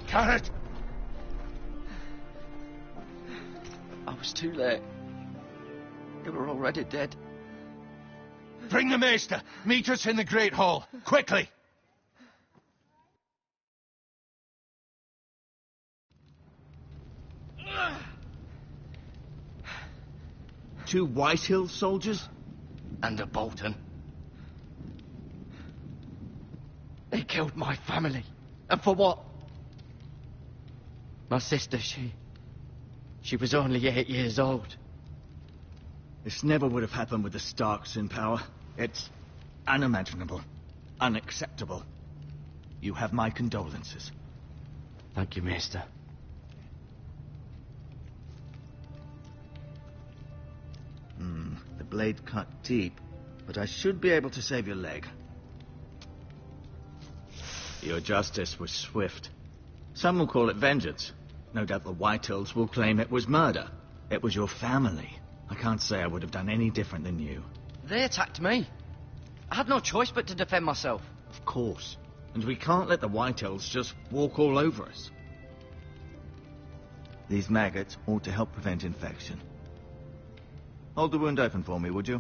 Carrot! I was too late. They were already dead. Bring the maester. Meet us in the Great Hall. Quickly! Two Whitehill soldiers? And a Bolton. They killed my family. And for what? My sister, she was only 8 years old. This never would have happened with the Starks in power. It's unimaginable. Unacceptable. You have my condolences. Thank you, Maester. The blade cut deep, but I should be able to save your leg. Your justice was swift. Some will call it vengeance. No doubt the Whitehills will claim it was murder. It was your family. I can't say I would have done any different than you. They attacked me. I had no choice but to defend myself. Of course. And we can't let the Whitehills just walk all over us. These maggots ought to help prevent infection. Hold the wound open for me, would you?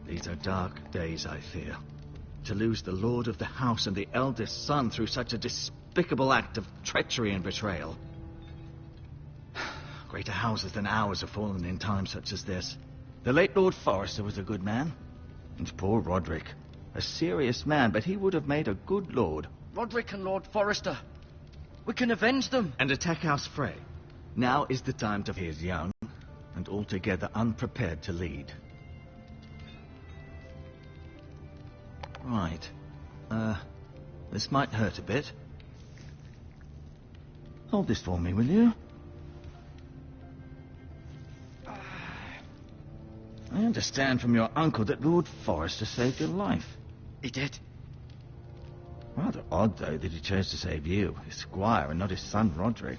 These are dark days, I fear. To lose the lord of the house and the eldest son through such a despicable act of treachery and betrayal. Greater houses than ours have fallen in times such as this. The late Lord Forrester was a good man. And poor Roderick. A serious man, but he would have made a good lord. Roderick and Lord Forrester. We can avenge them. And attack House Frey. Now is the time to... He is young, and altogether unprepared to lead. Right. This might hurt a bit. Hold this for me, will you? I understand from your uncle that Lord Forrester saved your life. He did. Rather odd, though, that he chose to save you, his squire, and not his son, Roderick.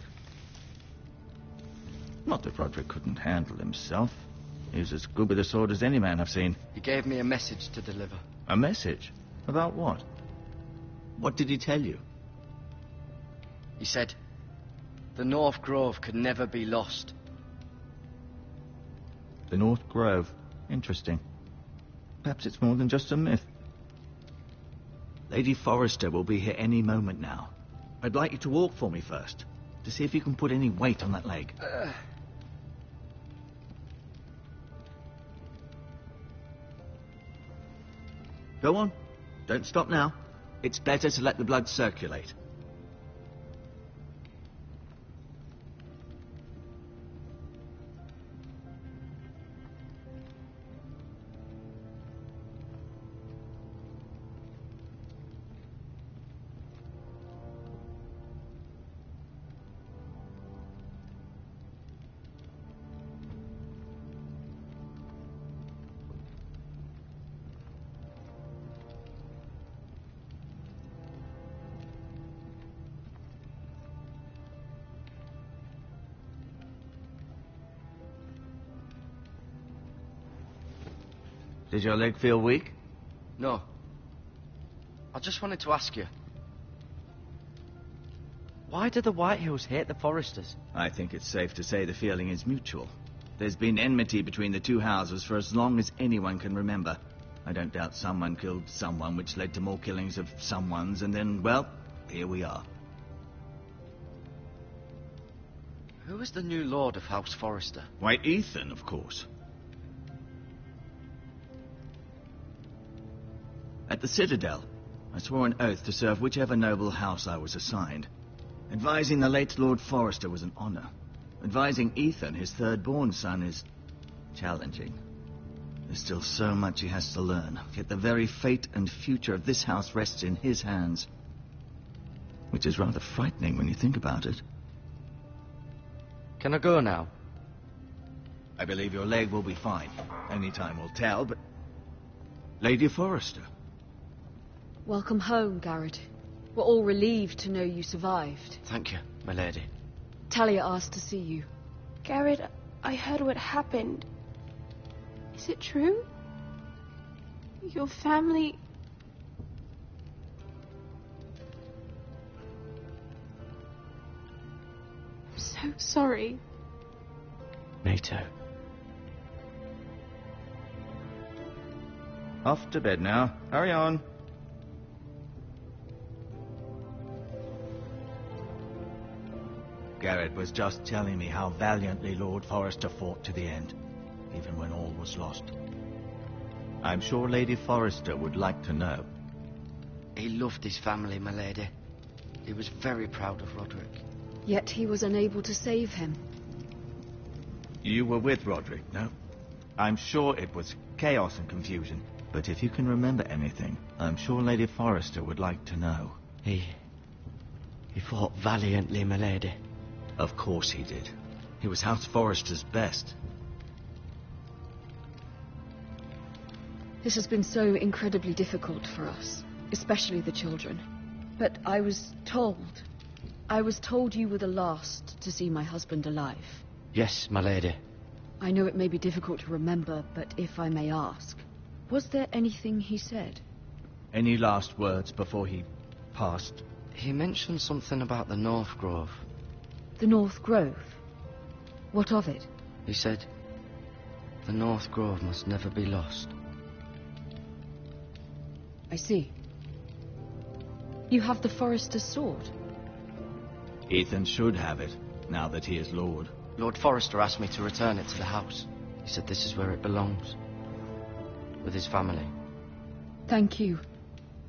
Not that Roderick couldn't handle himself. He was as good with a sword as any man I've seen. He gave me a message to deliver. A message? About what? What did he tell you? He said, the North Grove could never be lost. The North Grove. Interesting. Perhaps it's more than just a myth. Lady Forrester will be here any moment now. I'd like you to walk for me first, to see if you can put any weight on that leg. Go on. Don't stop now. It's better to let the blood circulate. Does your leg feel weak? No. I just wanted to ask you. Why do the Whitehills hate the Forresters? I think it's safe to say the feeling is mutual. There's been enmity between the two houses for as long as anyone can remember. I don't doubt someone killed someone, which led to more killings of someones, and then, well, here we are. Who is the new lord of House Forrester? Why, Ethan, of course. At the Citadel, I swore an oath to serve whichever noble house I was assigned. Advising the late Lord Forrester was an honor. Advising Ethan, his third-born son, is challenging. There's still so much he has to learn, yet the very fate and future of this house rests in his hands. Which is rather frightening when you think about it. Can I go now? I believe your leg will be fine. Only time will tell, but... Lady Forrester. Welcome home, Garrett. We're all relieved to know you survived. Thank you, my lady. Talia asked to see you. Garrett, I heard what happened. Is it true? Your family... I'm so sorry. Me too. Off to bed now. Hurry on. Garrett was just telling me how valiantly Lord Forrester fought to the end, even when all was lost. I'm sure Lady Forrester would like to know. He loved his family, my lady. He was very proud of Roderick. Yet he was unable to save him. You were with Roderick, no? I'm sure it was chaos and confusion. But if you can remember anything, I'm sure Lady Forrester would like to know. He fought valiantly, my lady. Of course he did. He was House Forrester's best. This has been so incredibly difficult for us, especially the children. But I was told you were the last to see my husband alive. Yes, my lady. I know it may be difficult to remember, but if I may ask, was there anything he said? Any last words before he passed? He mentioned something about the North Grove. The North Grove? What of it? He said, the North Grove must never be lost. I see. You have the Forester's sword. Ethan should have it, now that he is Lord. Lord Forrester asked me to return it to the house. He said this is where it belongs. With his family. Thank you,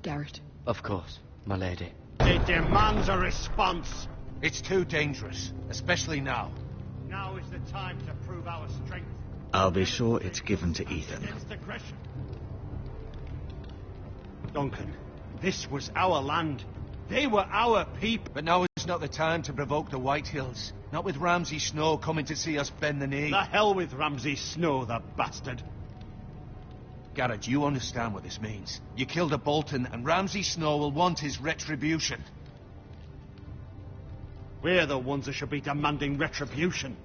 Garrett. Of course, my lady. It demands a response. It's too dangerous, especially now. Now is the time to prove our strength. I'll be sure it's given to Ethan. Against aggression. Duncan, this was our land. They were our people. But now is not the time to provoke the White Hills. Not with Ramsay Snow coming to see us bend the knee. The hell with Ramsay Snow, the bastard. Garrett, you understand what this means. You killed a Bolton, and Ramsay Snow will want his retribution. We're the ones that should be demanding retribution.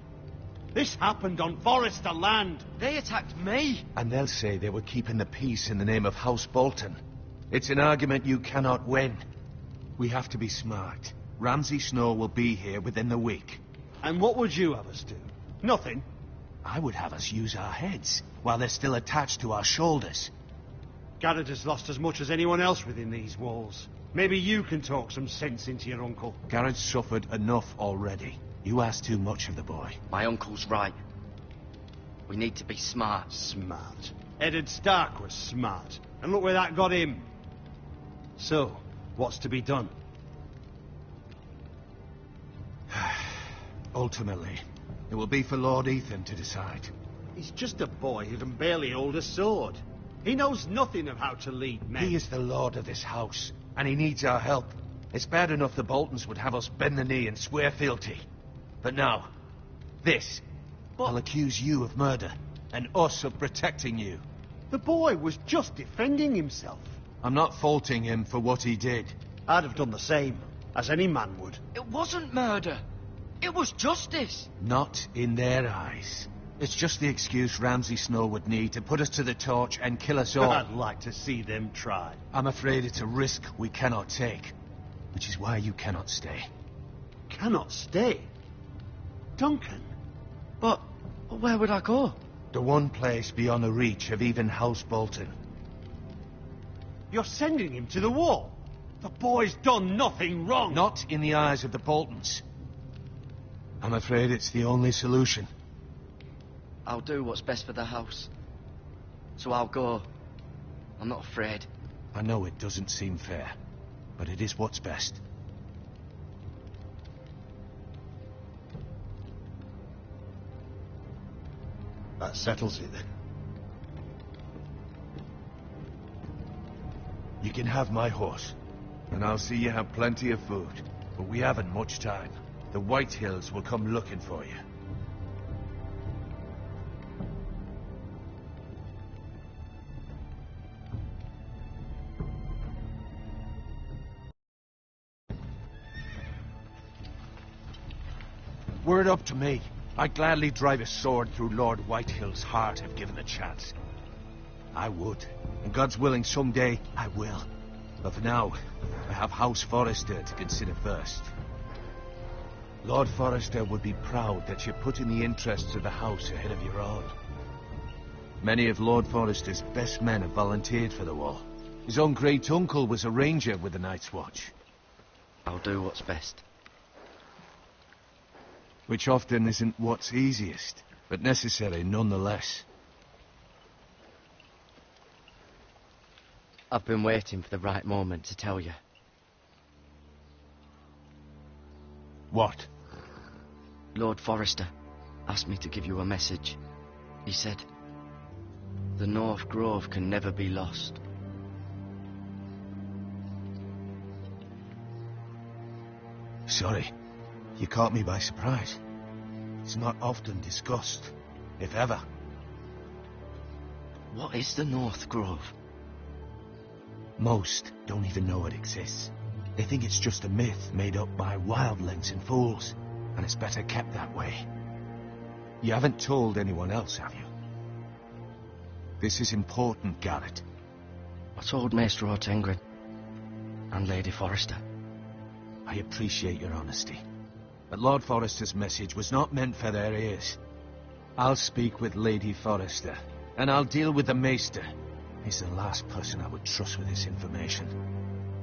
This happened on Forrester land. They attacked me! And they'll say they were keeping the peace in the name of House Bolton. It's an argument you cannot win. We have to be smart. Ramsay Snow will be here within the week. And what would you have us do? Nothing. I would have us use our heads, while they're still attached to our shoulders. Garrett has lost as much as anyone else within these walls. Maybe you can talk some sense into your uncle. Garrett's suffered enough already. You ask too much of the boy. My uncle's right. We need to be smart. Smart. Eddard Stark was smart. And look where that got him. So, what's to be done? Ultimately, it will be for Lord Ethan to decide. He's just a boy who can barely hold a sword. He knows nothing of how to lead men. He is the lord of this house, and he needs our help. It's bad enough the Boltons would have us bend the knee and swear fealty. But now, this. I'll accuse you of murder, and us of protecting you. The boy was just defending himself. I'm not faulting him for what he did. I'd have done the same, as any man would. It wasn't murder. It was justice. Not in their eyes. It's just the excuse Ramsay Snow would need to put us to the torch and kill us all. I'd like to see them try. I'm afraid it's a risk we cannot take, which is why you cannot stay. Cannot stay? Duncan? But where would I go? The one place beyond the reach of even House Bolton. You're sending him to the wall? The boy's done nothing wrong. Not in the eyes of the Boltons. I'm afraid it's the only solution. I'll do what's best for the house. So I'll go. I'm not afraid. I know it doesn't seem fair, but it is what's best. That settles it then. You can have my horse, and I'll see you have plenty of food. But we haven't much time. The White Hills will come looking for you. Were it up to me, I'd gladly drive a sword through Lord Whitehill's heart if given the chance. I would. And God's willing, someday I will. But for now, I have House Forrester to consider first. Lord Forrester would be proud that you're putting the interests of the house ahead of your own. Many of Lord Forrester's best men have volunteered for the war. His own great-uncle was a ranger with the Night's Watch. I'll do what's best. Which often isn't what's easiest, but necessary nonetheless. I've been waiting for the right moment to tell you. What? Lord Forrester asked me to give you a message. He said, the North Grove can never be lost. Sorry, you caught me by surprise. It's not often discussed, if ever. What is the North Grove? Most don't even know it exists. They think it's just a myth made up by wildlings and fools, and it's better kept that way. You haven't told anyone else, have you? This is important, Garrett. I told Maester Ortengren and Lady Forrester. I appreciate your honesty, but Lord Forrester's message was not meant for their ears. I'll speak with Lady Forrester, and I'll deal with the Maester. He's the last person I would trust with this information.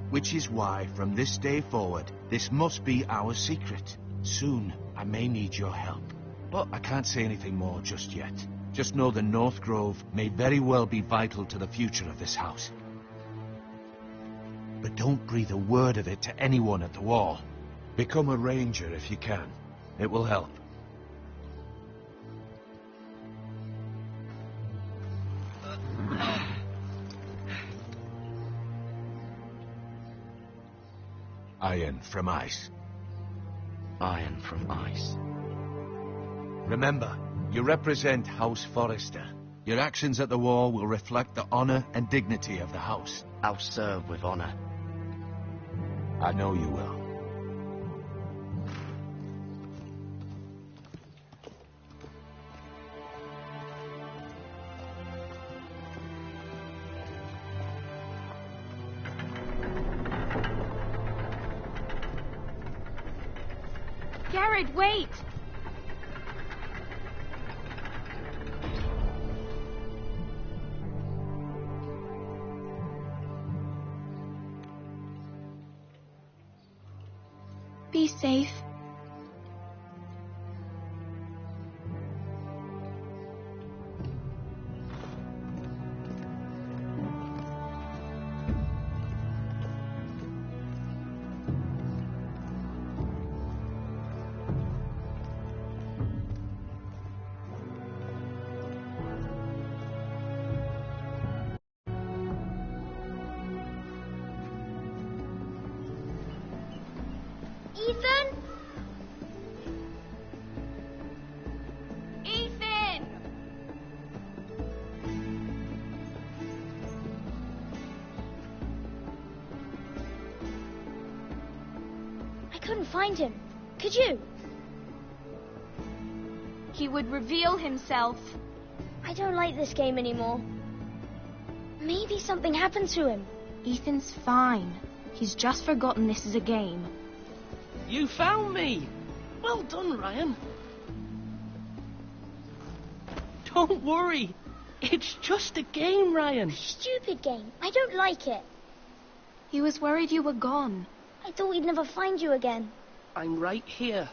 Which is why, from this day forward, this must be our secret. Soon, I may need your help. But I can't say anything more just yet. Just know the North Grove may very well be vital to the future of this house. But don't breathe a word of it to anyone at the wall. Become a ranger if you can. It will help. Iron from ice. Iron from ice. Remember, you represent House Forrester. Your actions at the war will reflect the honor and dignity of the house. I'll serve with honor. I know you will. Garrett, wait! Be safe. Ethan? Ethan! I couldn't find him. Could you? He would reveal himself. I don't like this game anymore. Maybe something happened to him. Ethan's fine. He's just forgotten this is a game. You found me! Well done, Ryan. Don't worry. It's just a game, Ryan. Stupid game. I don't like it. He was worried you were gone. I thought we'd never find you again. I'm right here.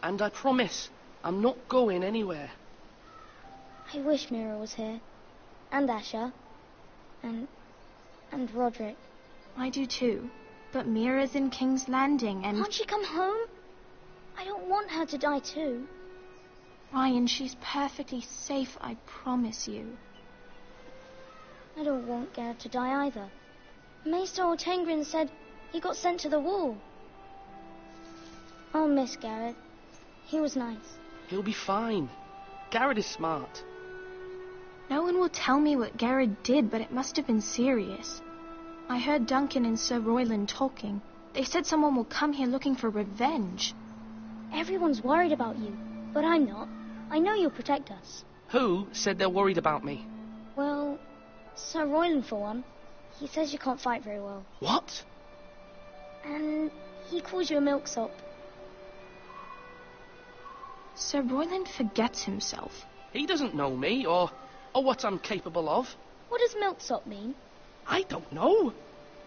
And I promise, I'm not going anywhere. I wish Mira was here. And Asher. And Roderick. I do too. But Mira's in King's Landing and... Can't she come home? I don't want her to die too. Ryan, she's perfectly safe, I promise you. I don't want Garrett to die either. Maester Ortengren said he got sent to the wall. I'll miss Garrett. He was nice. He'll be fine. Garrett is smart. No one will tell me what Garrett did, but it must have been serious. I heard Duncan and Sir Royland talking. They said someone will come here looking for revenge. Everyone's worried about you, but I'm not. I know you'll protect us. Who said they're worried about me? Well, Sir Royland for one. He says you can't fight very well. What? And he calls you a milksop. Sir Royland forgets himself. He doesn't know me, or what I'm capable of. What does milksop mean? I don't know,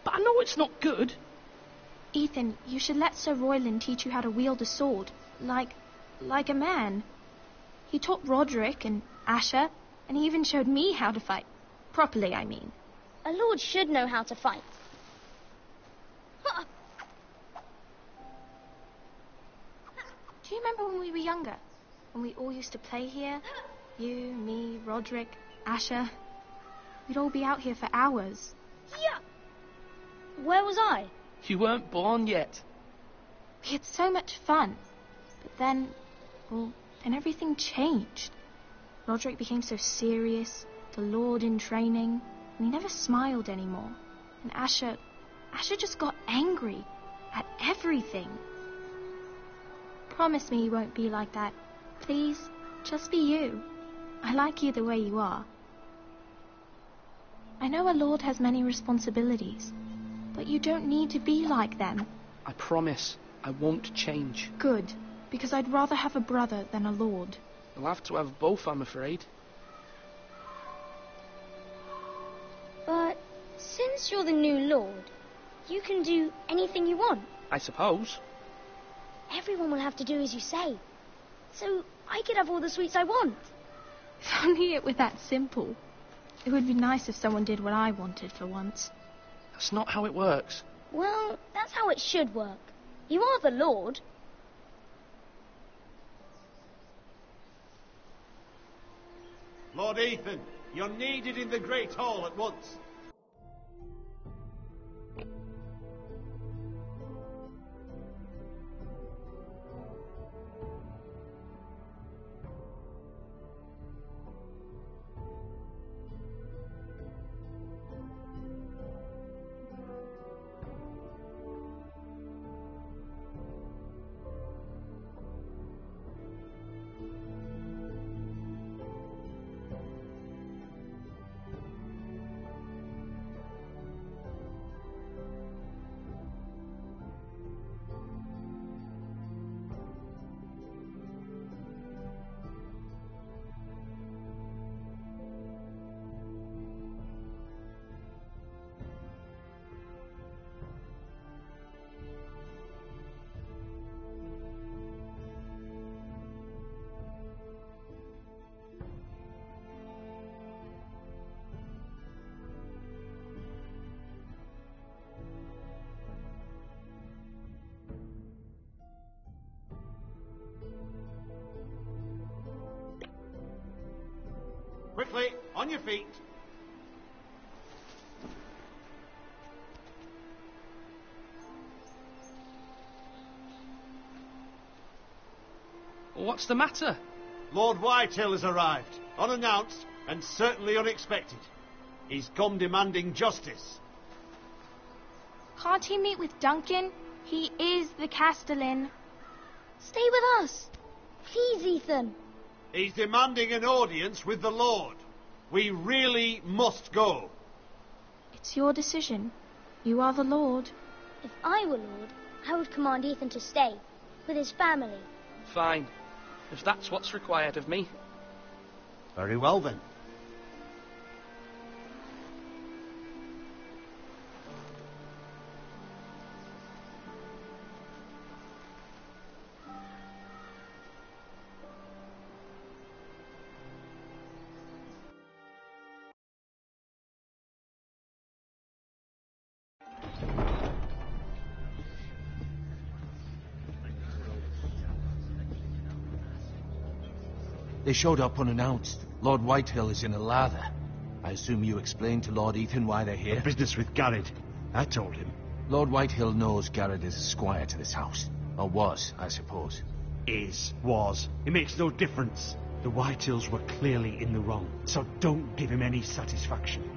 but I know it's not good. Ethan, you should let Sir Royland teach you how to wield a sword, like a man. He taught Roderick and Asher, and he even showed me how to fight. Properly, I mean. A lord should know how to fight. Do you remember when we were younger? When we all used to play here? You, me, Roderick, Asher. We'd all be out here for hours. Yeah. Where was I? You weren't born yet. We had so much fun. But then everything changed. Roderick became so serious, the Lord in training, and he never smiled anymore. And Asher just got angry at everything. Promise me you won't be like that. Please, just be you. I like you the way you are. I know a lord has many responsibilities, but you don't need to be like them. I promise I won't change. Good, because I'd rather have a brother than a lord. I'll have to have both, I'm afraid. But since you're the new lord, you can do anything you want. I suppose. Everyone will have to do as you say. So I could have all the sweets I want. If only it were that simple. It would be nice if someone did what I wanted for once. That's not how it works. Well, that's how it should work. You are the lord. Lord Ethan, you're needed in the Great Hall at once. Quickly, on your feet. What's the matter? Lord Whitehill has arrived, unannounced and certainly unexpected. He's come demanding justice. Can't he meet with Duncan? He is the Castellan. Stay with us. Please, Ethan. He's demanding an audience with the Lord. We really must go. It's your decision. You are the Lord. If I were lord, I would command Ethan to stay with his family. Fine. If that's what's required of me. Very well then. They showed up unannounced. Lord Whitehill is in a lather. I assume you explained to Lord Ethan why they're here? The business with Garrett. I told him. Lord Whitehill knows Garrett is a squire to this house. Or was, I suppose. Was. It makes no difference. The Whitehills were clearly in the wrong, so don't give him any satisfaction.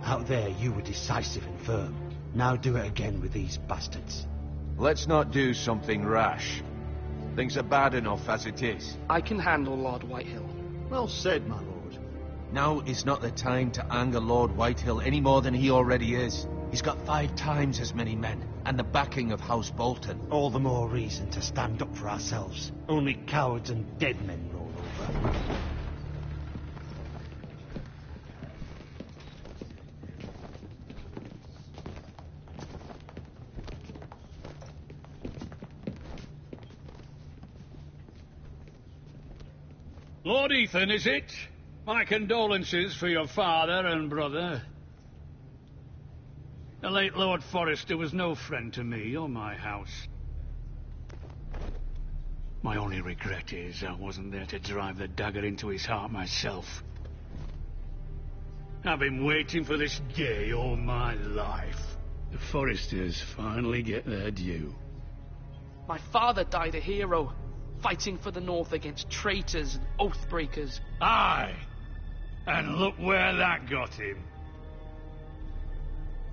Out there, you were decisive and firm. Now do it again with these bastards. Let's not do something rash. Things are bad enough as it is. I can handle Lord Whitehill. Well said, my lord. Now is not the time to anger Lord Whitehill any more than he already is. He's got 5 times as many men, and the backing of House Bolton. All the more reason to stand up for ourselves. Only cowards and dead men roll over. Lord Ethan, is it? My condolences for your father and brother. The late Lord Forrester was no friend to me or my house. My only regret is I wasn't there to drive the dagger into his heart myself. I've been waiting for this day all my life. The Forresters finally get their due. My father died a hero, fighting for the North against traitors and oath-breakers. Aye, and look where that got him.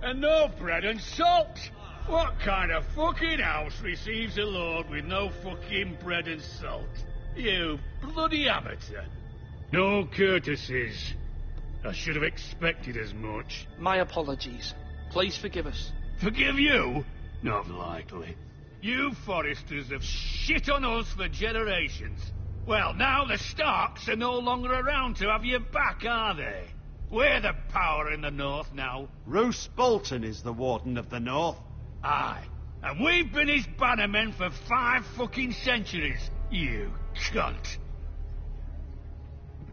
And no bread and salt! What kind of fucking house receives a lord with no fucking bread and salt? You bloody amateur. No courtesies. I should have expected as much. My apologies. Please forgive us. Forgive you? Not likely. You Forresters have shit on us for generations. Well, now the Starks are no longer around to have your back, are they? We're the power in the North now. Roose Bolton is the Warden of the North. Aye. And we've been his bannermen for 5 fucking centuries. You cunt.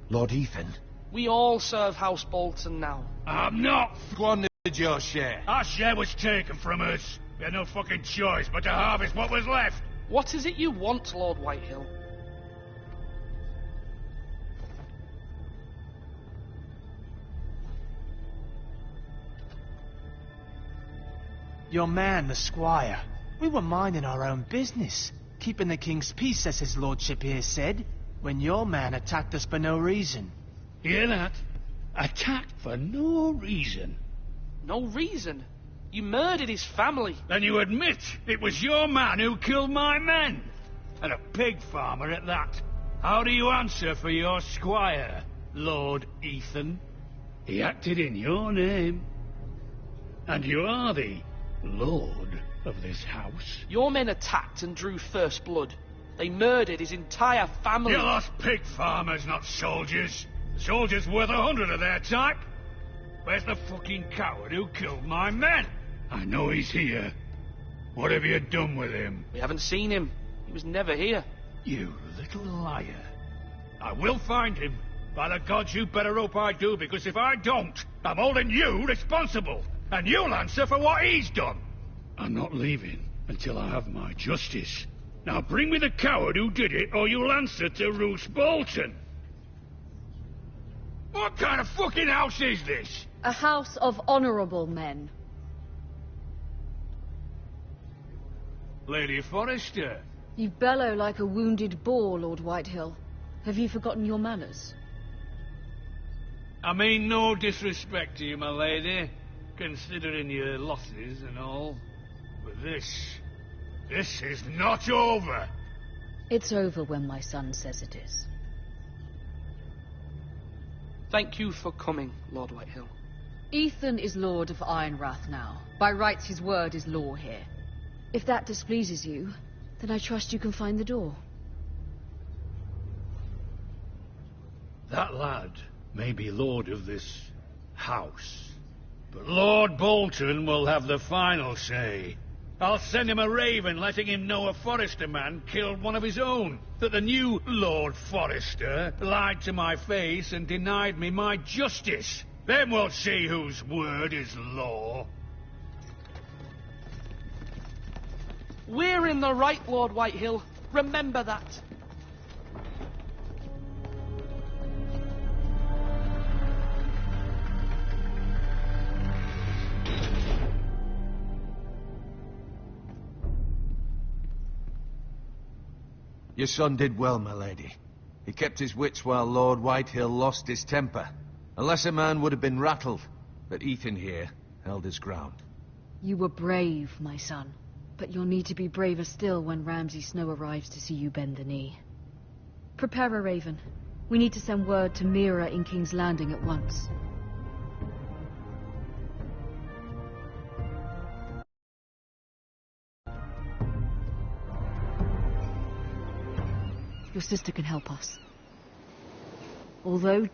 Lord Ethan? We all serve House Bolton now. I'm not. Squandered your share. Our share was taken from us. We had no fucking choice but to harvest what was left. What is it you want, Lord Whitehill? Your man, the squire. We were minding our own business, keeping the king's peace, as his lordship here said, when your man attacked us for no reason. Hear that? Attacked for no reason. No reason? You murdered his family. Then you admit it was your man who killed my men. And a pig farmer at that. How do you answer for your squire, Lord Ethan? He acted in your name. And you are the lord of this house. Your men attacked and drew first blood. They murdered his entire family. You lost pig farmers, not soldiers. Soldiers worth 100 of their type. Where's the fucking coward who killed my men? I know he's here. What have you done with him? We haven't seen him. He was never here. You little liar. I will find him. By the gods, you better hope I do, because if I don't, I'm holding you responsible. And you'll answer for what he's done. I'm not leaving until I have my justice. Now bring me the coward who did it, or you'll answer to Roose Bolton. What kind of fucking house is this? A house of honourable men. Lady Forrester. You bellow like a wounded boar, Lord Whitehill. Have you forgotten your manners? I mean no disrespect to you, my lady, considering your losses and all. But this is not over. It's over when my son says it is. Thank you for coming, Lord Whitehill. Ethan is Lord of Ironrath now. By rights, his word is law here. If that displeases you, then I trust you can find the door. That lad may be lord of this house, but Lord Bolton will have the final say. I'll send him a raven letting him know a Forrester man killed one of his own, that the new Lord Forrester lied to my face and denied me my justice. Then we'll see whose word is law. We're in the right, Lord Whitehill. Remember that. Your son did well, my lady. He kept his wits while Lord Whitehill lost his temper. A lesser man would have been rattled, but Ethan here held his ground. You were brave, my son. But you'll need to be braver still when Ramsay Snow arrives to see you bend the knee. Prepare a raven. We need to send word to Mira in King's Landing at once. Your sister can help us. Although